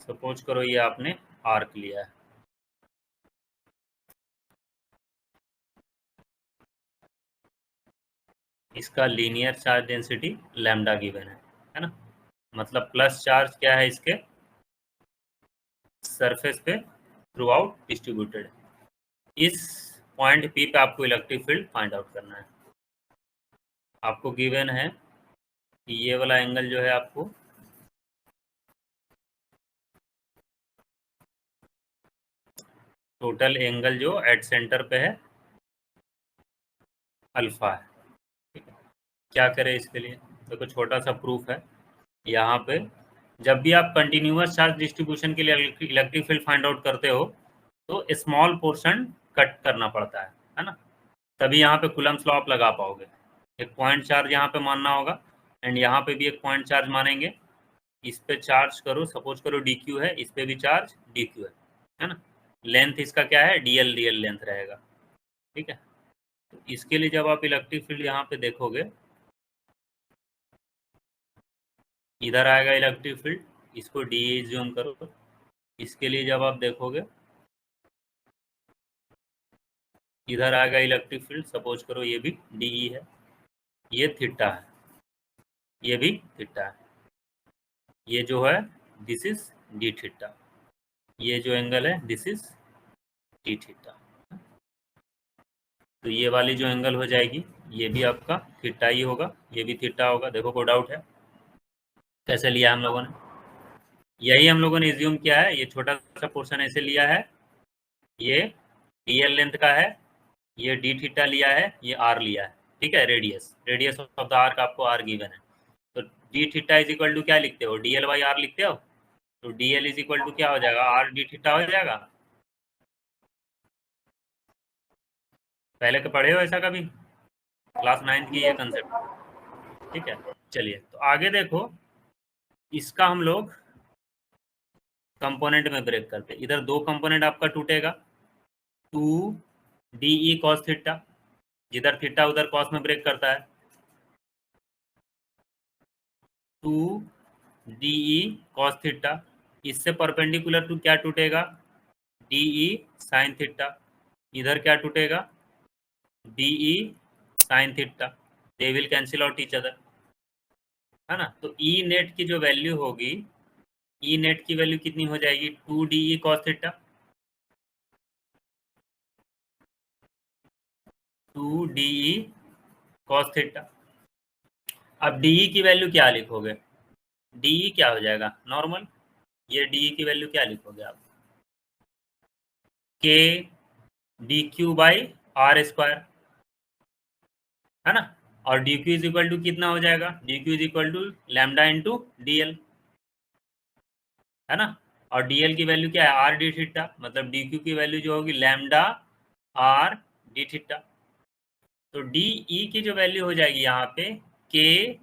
Suppose करो ये आपने आर्क लिया है, इसका linear charge density lambda given है ना। मतलब प्लस चार्ज क्या है इसके सरफेस पे थ्रू आउट डिस्ट्रीब्यूटेड। इस पॉइंट पी पे आपको इलेक्ट्रिक फील्ड फाइंड आउट करना है। आपको गिवन है कि ये वाला एंगल जो है आपको टोटल एंगल जो एट सेंटर पे है अल्फा है। ठीक है, क्या करें इसके लिए, देखो छोटा सा प्रूफ है। यहाँ पे जब भी आप कंटिन्यूअस चार्ज डिस्ट्रीब्यूशन के लिए इलेक्ट्रिक फील्ड फाइंड आउट करते हो तो स्मॉल पोर्शन कट करना पड़ता है ना, तभी यहाँ पे कूलम्ब्स लॉ आप लगा पाओगे। एक पॉइंट चार्ज यहाँ पे मानना होगा एंड यहाँ पे भी एक पॉइंट चार्ज मानेंगे। इस पे चार्ज करो, सपोज करो डी क्यू है, इस पे भी चार्ज डी क्यू है ना। लेंथ इसका क्या है, डीएल, डीएल लेंथ रहेगा। ठीक है, तो इसके लिए जब आप इलेक्ट्रिक फील्ड यहाँ पे देखोगे, इधर आएगा इलेक्ट्रिक फील्ड, इसको डी ज्यूम करो। इसके लिए जब आप देखोगे इधर आएगा इलेक्ट्रिक फील्ड, सपोज करो ये भी डी है, ये थीटा है, ये भी थीटा है, ये जो है दिस इज डी थीटा, ये जो एंगल है दिस इज डी थीटा। तो ये वाली जो एंगल हो जाएगी ये भी आपका थीटा ही होगा, ये भी थीटा होगा। देखो कोई डाउट है, कैसे लिया हम लोगों ने, यही हम लोगों ने एज्यूम किया है। ये छोटा सा पोर्शन ऐसे लिया है, ये डीएल लेंथ का है, ये डी थीटा लिया है, ये आर लिया है। ठीक है, radius, radius of the arc आपको आर गिवन है। तो D theta is equal to क्या लिखते हो, डीएल बाई आर लिखते हो। तो डीएल इज इक्वल टू क्या हो जाएगा, आर डी थीटा हो जाएगा। पहले के पढ़े हो ऐसा कभी, क्लास 9 की ये कंसेप्ट। ठीक है, चलिए तो आगे देखो, इसका हम लोग कंपोनेंट में ब्रेक करते हैं। इधर दो कंपोनेंट आपका टूटेगा, 2 DE कॉस थीटा, जिधर थीटा उधर कॉस में ब्रेक करता है, 2 DE कॉस थीटा। इससे परपेंडिकुलर टू क्या टूटेगा, DE साइन थीटा। इधर क्या टूटेगा, DE sine theta. They will cancel out each other, है ना। तो ई नेट की जो वैल्यू होगी, ई नेट की वैल्यू कितनी हो जाएगी, 2 DE cos theta, 2 DE cos theta. अब DE की वैल्यू क्या लिखोगे, DE क्या हो जाएगा नॉर्मल, ये DE की वैल्यू क्या लिखोगे आप, K D Q by R square, है ना। और D Q is equal to कितना हो जाएगा, D Q is equal to lambda into DL, है ना। और डीएल की वैल्यू क्या है, आर डी थीटा, मतलब डी क्यू की वैल्यू जो होगी लैम्डा आर डी थीटा। तो डी ई की जो वैल्यू हो जाएगी यहाँ पे K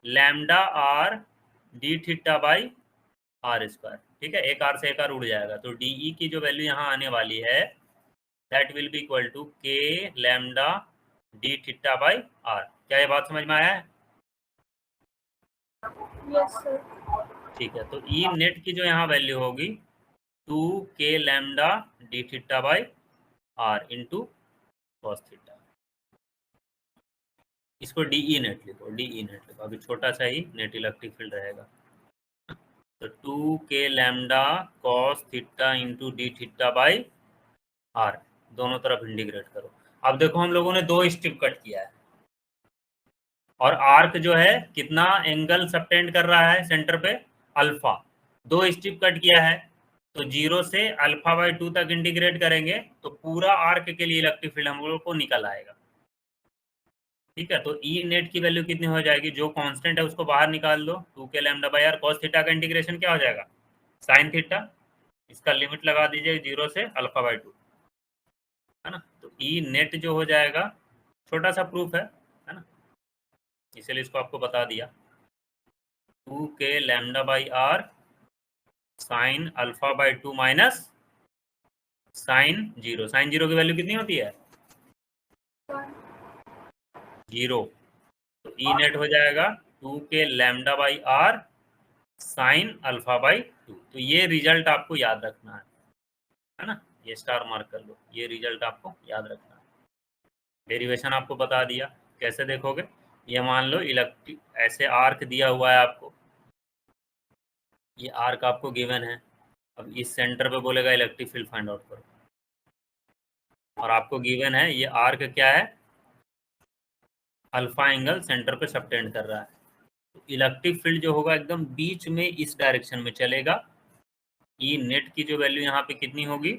lambda R D theta by R square. ठीक है, एक आर से एक आर उड़ जाएगा। तो डी ई की जो वैल्यू यहाँ आने वाली है that will be equal to K lambda D theta by R. क्या ये बात समझ में आया है, यस सर। ठीक है। तो ई नेट की जो यहाँ वैल्यू होगी 2 k lambda D theta by R into cos theta. इसको डीई नेट लिखो, डीई नेट लिखो, अभी छोटा सा ही नेट इलेक्ट्रिक फील्ड रहेगा। तो 2 k lambda cos theta into D theta by R, दोनों तरफ इंटीग्रेट करो। अब देखो हम लोगों ने दो स्ट्रिप कट किया है और आर्क जो है कितना एंगल सबटेंड कर रहा है सेंटर पे, अल्फा। दो स्ट्रिप कट किया है तो 0 से अल्फा बाई 2 तक इंटीग्रेट करेंगे तो पूरा आर्क के लिए इलेक्ट्रिक फील्ड हम लोग को निकल आएगा। ठीक है, तो ई नेट की वैल्यू कितनी हो जाएगी, जो कांस्टेंट है उसको बाहर निकाल दो, 2 k lambda by R, cos theta का इंटीग्रेशन क्या हो जाएगा, साइन थीटा। इसका लिमिट लगा दीजिए 0 से अल्फा बाई 2, है ना। तो ई नेट जो हो जाएगा, छोटा सा प्रूफ है ना, इसलिए इसको आपको बता दिया, 2 k lambda by R sine alpha by 2 minus sine 0। Sine 0 की वैल्यू कितनी होती है, 0। तो ई नेट हो जाएगा 2 k lambda by R sine alpha by 2। तो ये रिजल्ट आपको याद रखना है ना, ये स्टार मार्क कर लो, ये रिजल्ट आपको याद रखना है। डेरिवेशन आपको बता दिया, कैसे देखोगे, ये मान लो इलेक्ट्रिक ऐसे आर्क दिया हुआ है आपको, ये आर्क आपको गिवन है। अब इस सेंटर पे बोलेगा इलेक्ट्रिक फील्ड फाइंड आउट करो, और आपको गिवन है ये आर्क क्या है, अल्फा एंगल सेंटर पे सबटेंड कर रहा है। तो इलेक्ट्रिक फील्ड जो होगा एकदम बीच में इस डायरेक्शन में चलेगा। ई नेट की जो वैल्यू यहाँ पे कितनी होगी,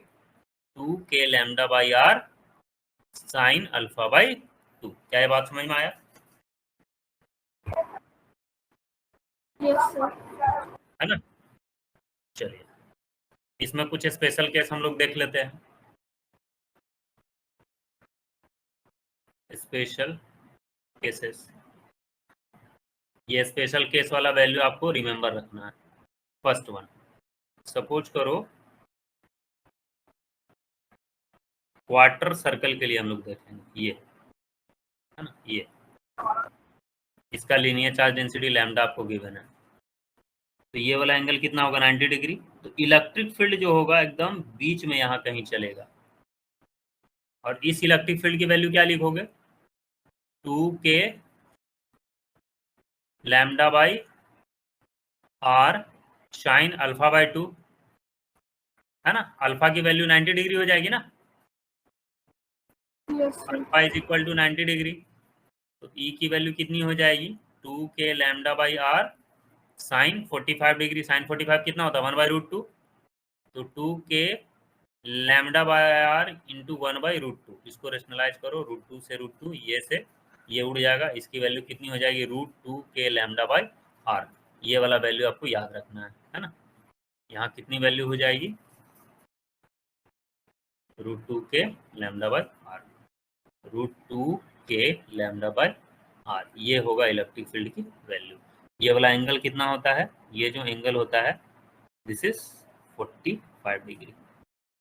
2k lambda by R sine alpha by 2। क्या ये बात समझ में आया? Yes sir. है ना। चलिए इसमें कुछ स्पेशल केस हम लोग देख लेते हैं। स्पेशल केसेस, ये स्पेशल केस वाला वैल्यू आपको रिमेंबर रखना है। फर्स्ट वन, सपोज करो क्वार्टर सर्कल के लिए हम लोग देखेंगे, ये है ना, ये इसका लीनियर चार्ज डेंसिटी लैम्डा आपको गिवन है। तो ये वाला एंगल कितना होगा, 90 डिग्री। तो इलेक्ट्रिक फील्ड जो होगा एकदम बीच में यहाँ कहीं चलेगा, और इस इलेक्ट्रिक फील्ड की वैल्यू क्या लिखोगे, 2k lambda by R sine alpha by 2, है ना। अल्फा की वैल्यू 90 डिग्री हो जाएगी ना, alpha is equal to 90 degree. तो ई की वैल्यू कितनी हो जाएगी, 2k lambda by R sine 45 degree. Sine 45 कितना होता है, 1/√2। तो 2k lambda by R into 1/√2, इसको रेशनलाइज करो, √2 से √2, ये से ये उड़ जाएगा, इसकी वैल्यू कितनी हो जाएगी, √2k लैम्डा बाई आर। ये वाला वैल्यू आपको याद रखना है ना। यहाँ कितनी वैल्यू हो जाएगी, √2k lambda by R, √2k lambda by R, ये होगा इलेक्ट्रिक फील्ड की वैल्यू। ये वाला एंगल कितना होता है, ये जो एंगल होता है this is 45 degree,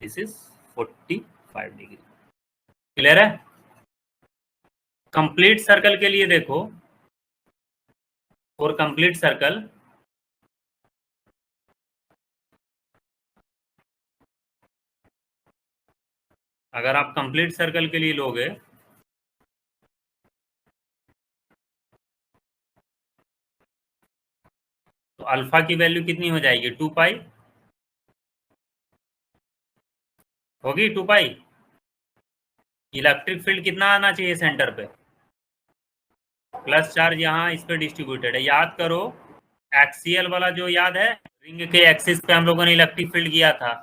this is 45 degree. Clear है? कंप्लीट सर्कल के लिए देखो, फॉर कंप्लीट सर्कल अगर आप कंप्लीट सर्कल के लिए लोगे तो अल्फा की वैल्यू कितनी हो जाएगी, 2 पाई होगी, 2 पाई। इलेक्ट्रिक फील्ड कितना आना चाहिए सेंटर पे, प्लस चार्ज यहाँ इस पे डिस्ट्रीब्यूटेड है। याद करो एक्सियल वाला जो याद है, रिंग के एक्सिस पे हम लोगों ने इलेक्ट्रिक फील्ड किया था,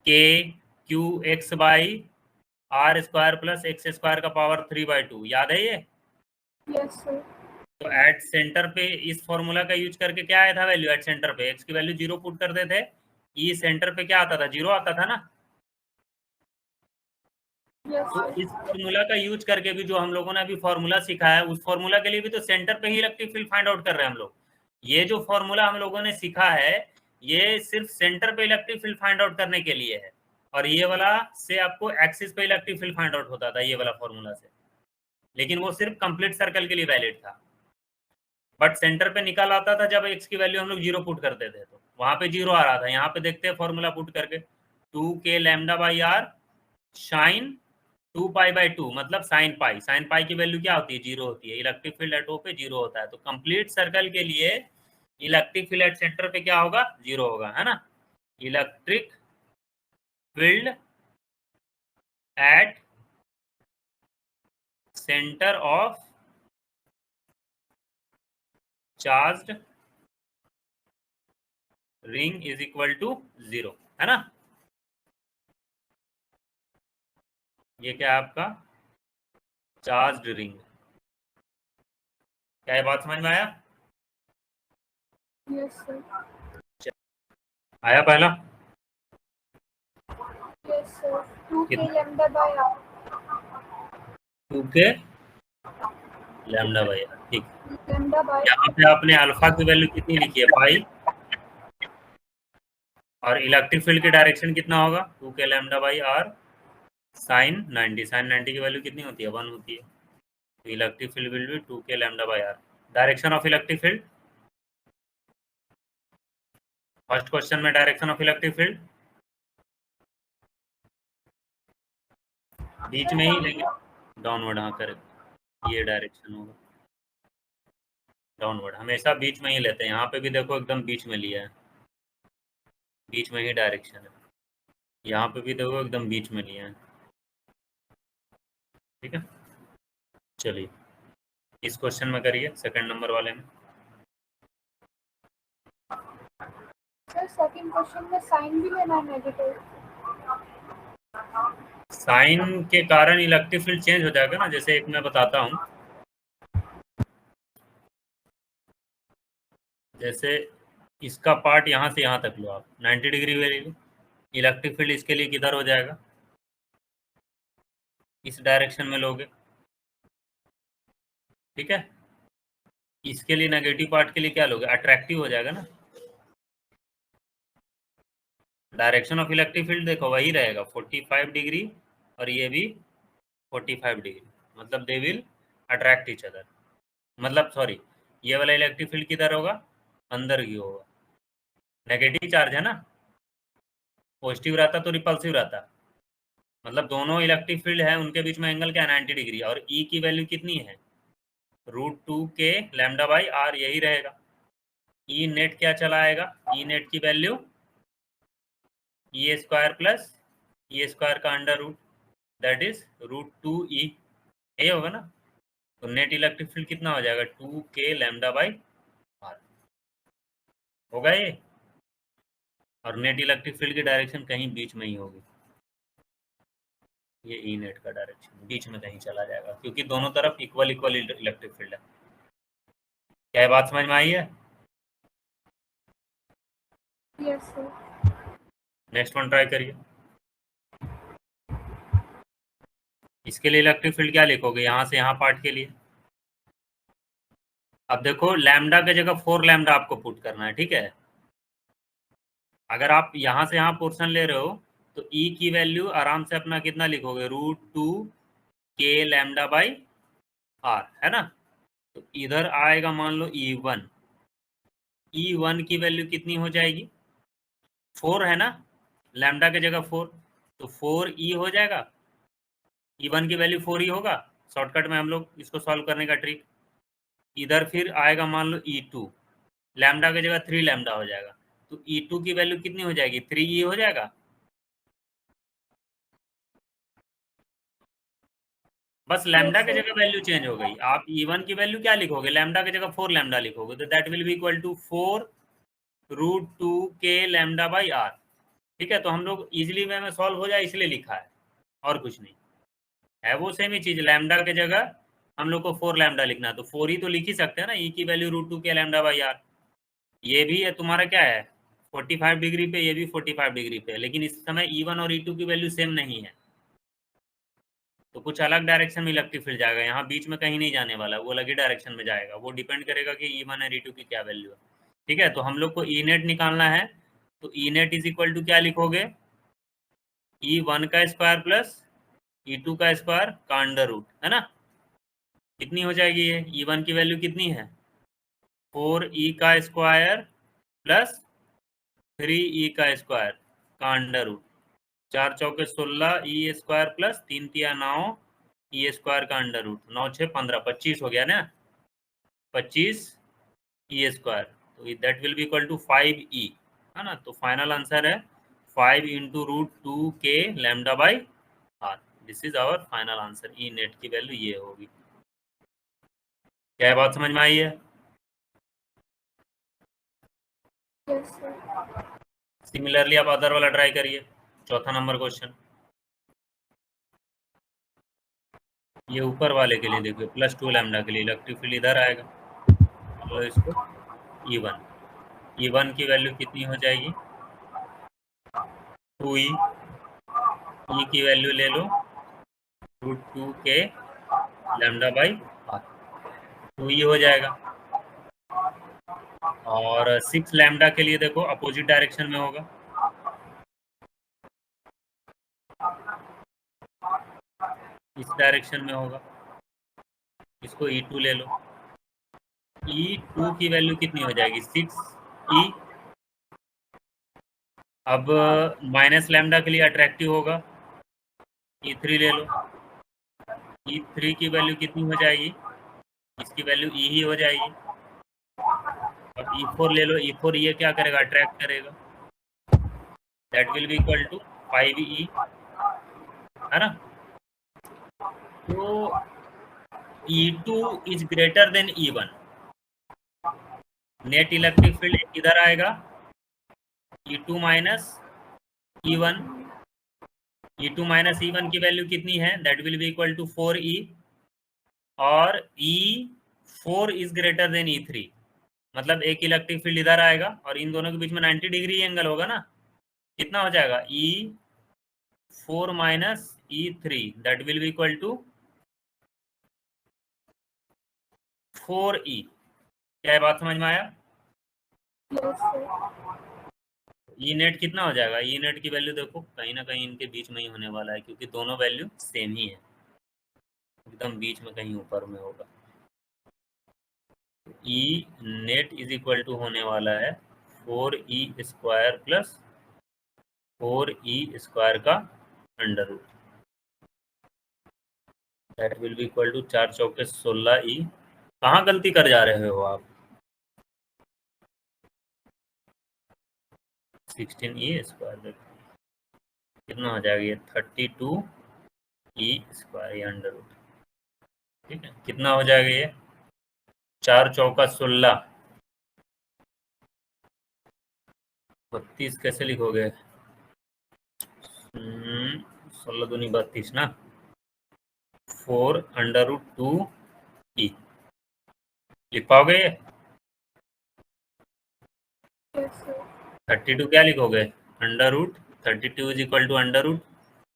K Q X by R square plus X square का पावर 3/2, याद है ये? Yes sir. तो एट सेंटर पे इस फॉर्मूला का यूज करके क्या आया था वैल्यू, एट सेंटर पे एक्स की वैल्यू 0 पुट करते थे, ई सेंटर पे क्या आता था, 0 आता था ना। तो इस फॉर्मूला का यूज करके भी जो हम लोगों ने अभी फॉर्मूला सीखा है, उस फॉर्मूला के लिए भी तो सेंटर पे ही इलेक्ट्रिक फील्ड फाइंड आउट कर रहे हैं हम लोग। ये जो फॉर्मूला हम लोगों ने सीखा है ये सिर्फ सेंटर पे इलेक्ट्रिक फील्ड फाइंड आउट करने के लिए है, और ये वाला से आपको एक्सिस पे इलेक्ट्रिक फील्ड फाइंड आउट होता था ये वाला फॉर्मूला से, लेकिन वो सिर्फ कंप्लीट सर्कल के लिए वैलिड था। बट सेंटर पे निकल आता था जब एक्स की वैल्यू हम लोग 0 पुट करते थे, तो वहां पे 0 आ रहा था। यहाँ पे देखते हैं फॉर्मूला पुट करके, 2k lambda by R sine 2 pi by 2 मतलब साइन पाई। साइन पाई की वैल्यू क्या होती है, 0 होती है। इलेक्ट्रिक फील्ड एट ओ पे 0 होता है, तो कंप्लीट सर्कल के लिए इलेक्ट्रिक फील्ड एट सेंटर पे क्या होगा, 0 होगा, है ना। Electric field at centre of charged ring is equal to 0, है ना। ये क्या है आपका चार्ज्ड रिंग। क्या ये बात समझ में आया? Yes sir. आया पहला? Yes sir. 2k lambda by R, 2k lambda by R, ठीक। लैम्डा बाय यहाँ पे आपने अल्फा की वैल्यू कितनी लिखी है, पाई, और इलेक्ट्रिक फील्ड की डायरेक्शन कितना होगा, 2k lambda by R sine 90। Sine 90 की वैल्यू कितनी होती है, 1 होती है। तो electric field will be 2k lambda by R. Direction of electric field first question में डायरेक्शन ऑफ इलेक्ट्रिक फील्ड बीच में ही लेंगे, डाउनवर्ड। हाँ करेक्ट, ये डायरेक्शन होगा डाउनवर्ड, हमेशा बीच में ही लेते हैं। यहाँ पे भी देखो एकदम बीच में लिया है, बीच में ही डायरेक्शन है। यहाँ पे भी देखो एकदम बीच में लिया है, ठीक है। चलिए इस क्वेश्चन में करिए, सेकंड नंबर वाले में। सर सेकंड क्वेश्चन में साइन भी लेना है नेगेटिव। साइन के कारण इलेक्ट्रिक फील्ड चेंज हो जाएगा ना, जैसे एक मैं बताता हूँ। जैसे इसका पार्ट यहाँ से यहाँ तक लो आप, 90 डिग्री ले लो, इलेक्ट्रिक फील्ड इसके लिए किधर हो जाएगा, इस डायरेक्शन में लोगे, ठीक है। इसके लिए नेगेटिव पार्ट के लिए क्या लोगे, अट्रैक्टिव हो जाएगा ना। डायरेक्शन ऑफ इलेक्ट्रिक फील्ड देखो वही रहेगा 45 डिग्री, और ये भी 45 डिग्री, मतलब they will attract each other. मतलब सॉरी, ये वाला इलेक्ट्रिक फील्ड किधर होगा, अंदर ही होगा। नेगेटिव चार्ज है ना, पॉजिटिव रहता तो रिपल्सिव रहता, मतलब दोनों इलेक्ट्रिक फील्ड है उनके बीच में एंगल क्या 90 डिग्री, और ई की वैल्यू कितनी है, √2 k लैम्डा बाई आर, यही रहेगा। ई नेट क्या चला आएगा, ई नेट की value E square plus E square का under root, that is √2e, यही होगा ना। तो नेट इलेक्ट्रिक फील्ड कितना हो जाएगा, 2k लैम्डा बाई आर होगा ये। और नेट इलेक्ट्रिक फील्ड की डायरेक्शन कहीं बीच में ही होगी, ये ई नेट का डायरेक्शन बीच में कहीं चला जाएगा, क्योंकि दोनों तरफ इक्वल इक्वल इलेक्ट्रिक फील्ड है। क्या ये बात समझ में आई है? Yes sir. Next one try करिए। इसके लिए इलेक्ट्रिक फील्ड क्या लिखोगे, यहाँ से यहाँ पार्ट के लिए। अब देखो लैम्डा के जगह 4 लैम्डा आपको पुट करना है, ठीक है। अगर आप यहाँ से यहाँ पोर्शन ले रहे हो तो ई की वैल्यू आराम से अपना कितना लिखोगे, √2 k लैम्डा बाई आर, है ना। तो इधर आएगा मान लो E1, E1 की वैल्यू कितनी हो जाएगी, 4 है ना, लैम्डा के जगह 4, तो 4e हो जाएगा। E1 की वैल्यू 4 ही होगा, शॉर्टकट में हम लोग इसको सॉल्व करने का ट्रिक। इधर फिर आएगा मान लो E2, लैम्डा की जगह 3 लैम्डा हो जाएगा, तो E2 की वैल्यू कितनी हो जाएगी, 3e हो जाएगा। बस लैम्डा यस की सर। जगह वैल्यू चेंज हो गई। आप E1 की वैल्यू क्या लिखोगे, लैम्डा की जगह 4 लैम्डा लिखोगे, तो that will be equal to 4 √2 k lambda by R, ठीक है। तो हम लोग इजिली वे में सॉल्व हो जाए इसलिए लिखा है, और कुछ नहीं है। वो सेम ही चीज, लैम्डा के जगह हम लोग को 4 लैम्डा लिखना है, तो 4 ही तो लिख ही सकते हैं ना, ई की value √2 k lambda by R. ये भी है तुम्हारा क्या है 45 डिग्री पे, ये भी 45 डिग्री पे, लेकिन इस समय E1 और E2 की वैल्यू सेम नहीं है, तो कुछ अलग डायरेक्शन में इलेक्ट्रिक फील्ड जाएगा, यहाँ बीच में कहीं नहीं जाने वाला, वो अलग ही डायरेक्शन में जाएगा। वो डिपेंड करेगा कि E1 और E2 की क्या वैल्यू है, ठीक है। तो हम लोग को ई नेट निकालना है, तो ई नेट इज इक्वल टू क्या लिखोगे, E1 का स्क्वायर प्लस E2 का स्क्वायर का अंडर रूट, है ना। कितनी हो जाएगी ये, E1 की वैल्यू कितनी है, 4e का स्क्वायर प्लस 3e का स्क्वायर का अंडर रूट, 4 चौके 16 e स्क्वायर प्लस 3 तिया 9 e स्क्वायर का अंडर रूट, 9 6 15 25 हो गया ना, 25 e स्क्वायर, तो that will be equal to 5e, है ना। तो फाइनल आंसर है 5 into √2 k lambda by R, this is our final answer. E net की वैल्यू ये होगी। क्या बात समझ में आई है? Yes sir. सिमिलरली आप अदर वाला ट्राई करिए, चौथा नंबर क्वेश्चन। ये ऊपर वाले के लिए देखिए, +2 लैम्डा के लिए इलेक्ट्रिक फील्ड इधर आएगा, लो इसको E1, E1 की वैल्यू कितनी हो जाएगी, 2e, ई की वैल्यू ले लो √2 k lambda by R, 2e हो जाएगा। और 6 लैम्डा के लिए देखो अपोजिट डायरेक्शन में होगा, इस डायरेक्शन में होगा, इसको E2 ले लो। E2 की वैल्यू कितनी हो जाएगी, 6e अब माइनस लैम्डा के लिए अट्रैक्टिव होगा, E3 ले लो। E3 की वैल्यू कितनी हो जाएगी, इसकी वैल्यू E ही हो जाएगी। अब E4 ले लो, E4 ये क्या करेगा, अट्रैक्ट करेगा, that will be equal to 5E, है ना। तो E2 is greater than E1, net electric field इधर आएगा, E2 minus E1, E2 minus E1 की वैल्यू कितनी है, that will be equal to 4E, और E4 is greater then E3, मतलब एक इलेक्ट्रिक फील्ड इधर आएगा और इन दोनों के बीच में 90 डिग्री एंगल होगा ना, कितना हो जाएगा, E4 minus E3, that will be equal to 4E। क्या बात समझ में आया? ई नेट कितना हो जाएगा, ई नेट की वैल्यू देखो कहीं ना कहीं इनके बीच में ही होने वाला है, क्योंकि दोनों वैल्यू सेम ही है, एकदम बीच में कहीं ऊपर में होगा। E net is equal to होने वाला है 4E square plus 4E square का under root, that will be equal to 4 चौके 16E। कहाँ गलती कर जा रहे हो आप, 16E स्क्वायर कितना हो जाएगा, ये 32E स्क्वायर, ये अंडर रूट, ठीक है। कितना हो जाएगा ये, 4 चौका 16, 32 कैसे लिखोगे, 16 दूनी 32 ना, 4 अंडर रूट 2E लिख पाओगे ये, 32 क्या लिखोगे, under root 32 is equal to under root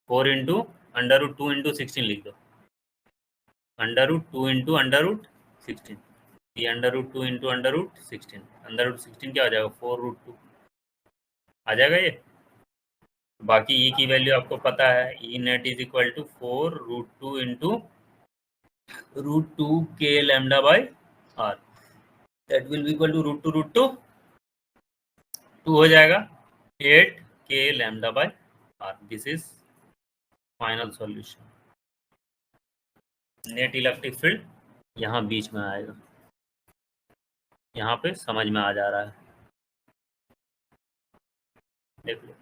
4 into under root 2 into 16 लिख दो, under root 2 into under root 16, ये under root 2 into under root 16, under root 16 क्या हो जाएगा, 4 रूट 2 आ जाएगा ये। बाकी ई की वैल्यू आपको पता है, E net is equal to 4 root 2 into root 2 K lambda by R, that will be equal to root 2 हो जाएगा 8 K lambda by R. This is final solution. Net electric field यहाँ बीच में आएगा, यहाँ पे समझ में आ जा रहा है, देख लो।